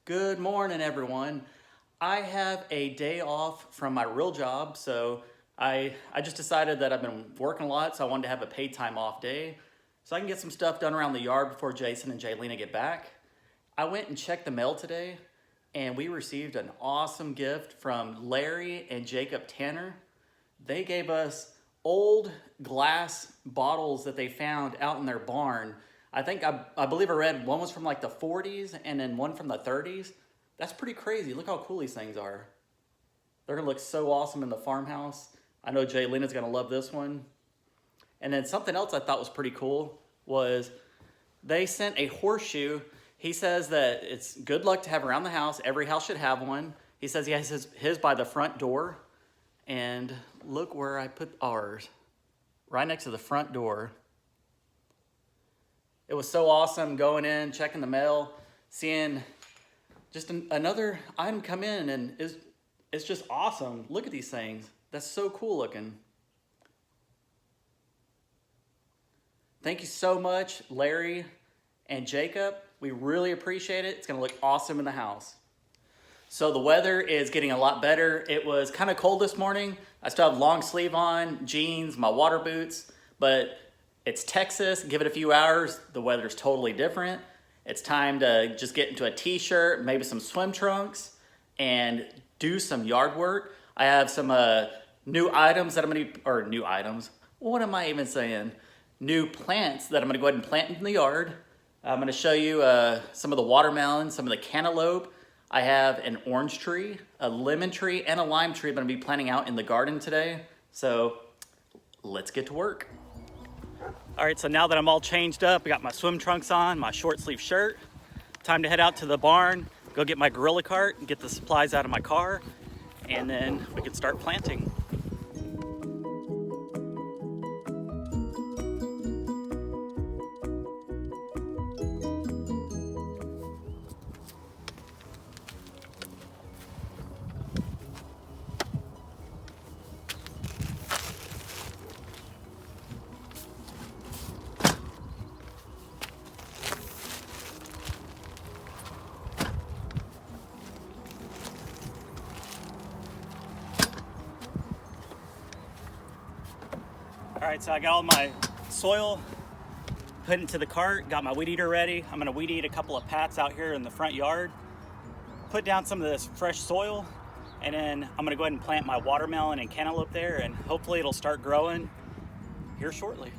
Good morning, everyone. I have a day off from my real job, so I just decided that I've been working a lot, so I wanted to have a paid time off day so I can get some stuff done around the yard before Jason and Jaylena get back. I went and checked the mail today, and we received an awesome gift from Larry and Jacob Tanner. They gave us old glass bottles that they found out in their barn. I believe I read one was from like the 40s and then one from the 30s. That's pretty crazy. Look how cool these things are. They're gonna look so awesome in the farmhouse. I know Jaylena's gonna love this one. And then something else I thought was pretty cool was they sent a horseshoe. He says that it's good luck to have around the house. Every house should have one. He says he has his by the front door. And look where I put ours. Right next to the front door. It was so awesome going in, checking the mail, seeing just another item come in, and it's just awesome. Look at these things. That's so cool looking. Thank you so much, Larry and Jacob. We really appreciate it. It's gonna look awesome in the house. So the weather is getting a lot better. It was kind of cold this morning. I still have long sleeve on, jeans, my water boots, but it's Texas. Give it a few hours, the weather's totally different. It's time to just get into a t-shirt, maybe some swim trunks, and do some yard work. I have some new items that I'm gonna, or new items, what am I even saying? New plants that I'm gonna go ahead and plant in the yard. I'm gonna show you some of the watermelon, some of the cantaloupe. I have an orange tree, a lemon tree, and a lime tree that I'm gonna be planting out in the garden today. So let's get to work. All right, so now that I'm all changed up, I got my swim trunks on, my short sleeve shirt. Time to head out to the barn, go get my gorilla cart and get the supplies out of my car, and then we can start planting. All right, so I got all my soil put into the cart, got my weed eater ready. I'm gonna weed eat a couple of pats out here in the front yard, put down some of this fresh soil, and then I'm gonna go ahead and plant my watermelon and cantaloupe there, and hopefully it'll start growing here shortly.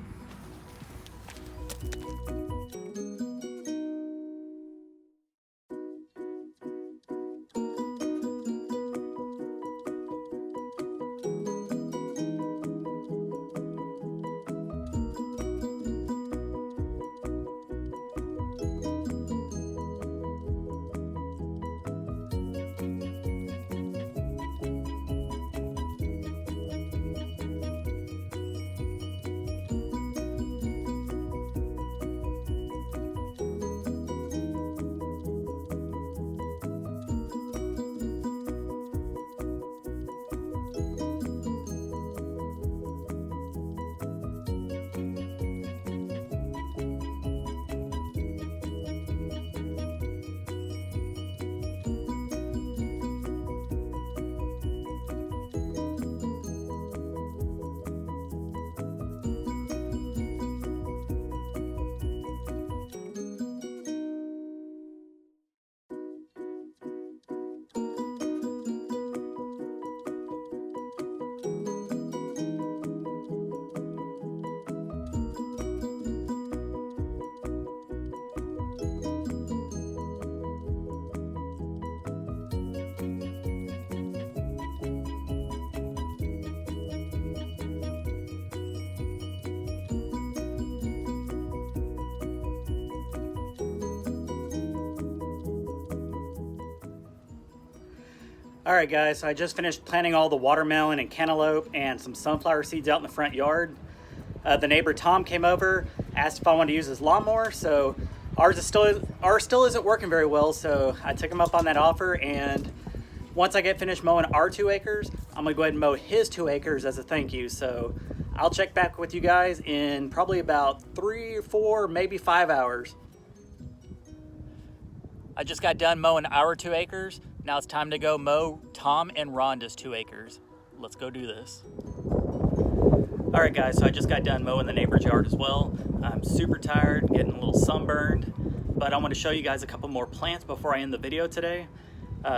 All right, guys, so I just finished planting all the watermelon and cantaloupe and some sunflower seeds out in the front yard. The neighbor Tom came over, asked if I wanted to use his lawnmower, so ours still isn't working very well, so I took him up on that offer, and once I get finished mowing our 2 acres, I'm gonna go ahead and mow his 2 acres as a thank you. So I'll check back with you guys in probably about 3 or 4, maybe 5 hours. I just got done mowing our 2 acres. Now it's time to go mow Tom and Rhonda's 2 acres. Let's go do this. All right guys, so I just got done mowing the neighbor's yard as well. I'm super tired, getting a little sunburned, but I want to show you guys a couple more plants before I end the video today.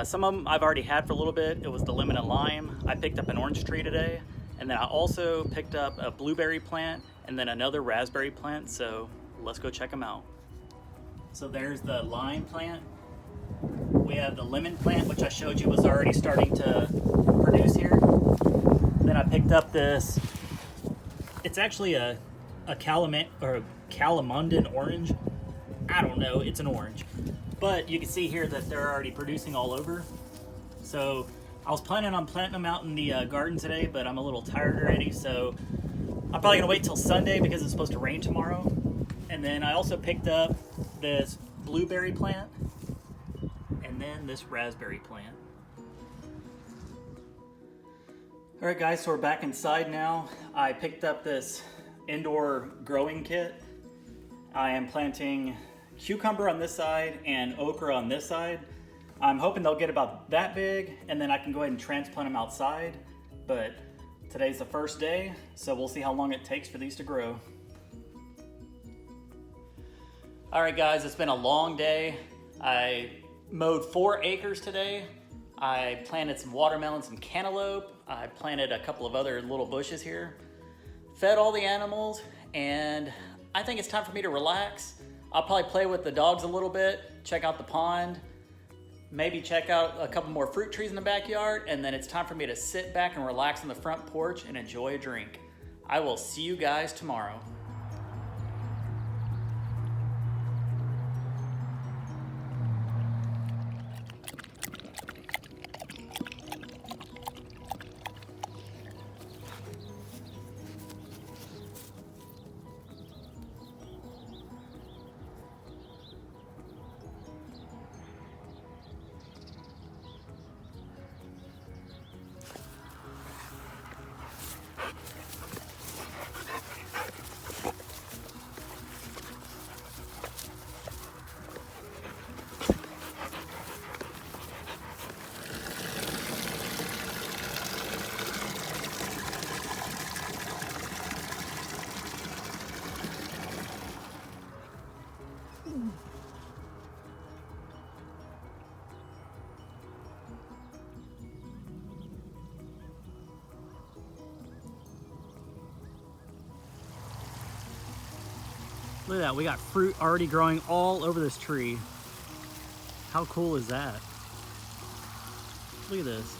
Some of them I've already had for a little bit. It was the lemon and lime. I picked up an orange tree today, and then I also picked up a blueberry plant and then another raspberry plant, so let's go check them out. So there's the lime plant. We have the lemon plant, which I showed you was already starting to produce here. Then I picked up this, it's actually a calamandan orange. I don't know, it's an orange. But you can see here that they're already producing all over. So I was planning on planting them out in the garden today, but I'm a little tired already, so I'm probably gonna wait till Sunday because it's supposed to rain tomorrow. And then I also picked up this blueberry plant and then this raspberry plant. All right guys, so we're back inside now. I picked up this indoor growing kit. I am planting cucumber on this side and okra on this side. I'm hoping they'll get about that big and then I can go ahead and transplant them outside. But today's the first day, so we'll see how long it takes for these to grow. All right guys, it's been a long day. I mowed 4 acres today. I planted some watermelons and cantaloupe. I planted a couple of other little bushes here. Fed all the animals, and I think it's time for me to relax. I'll probably play with the dogs a little bit, check out the pond, maybe check out a couple more fruit trees in the backyard, and then it's time for me to sit back and relax on the front porch and enjoy a drink. I will see you guys tomorrow. Look at that, we got fruit already growing all over this tree. How cool is that? Look at this.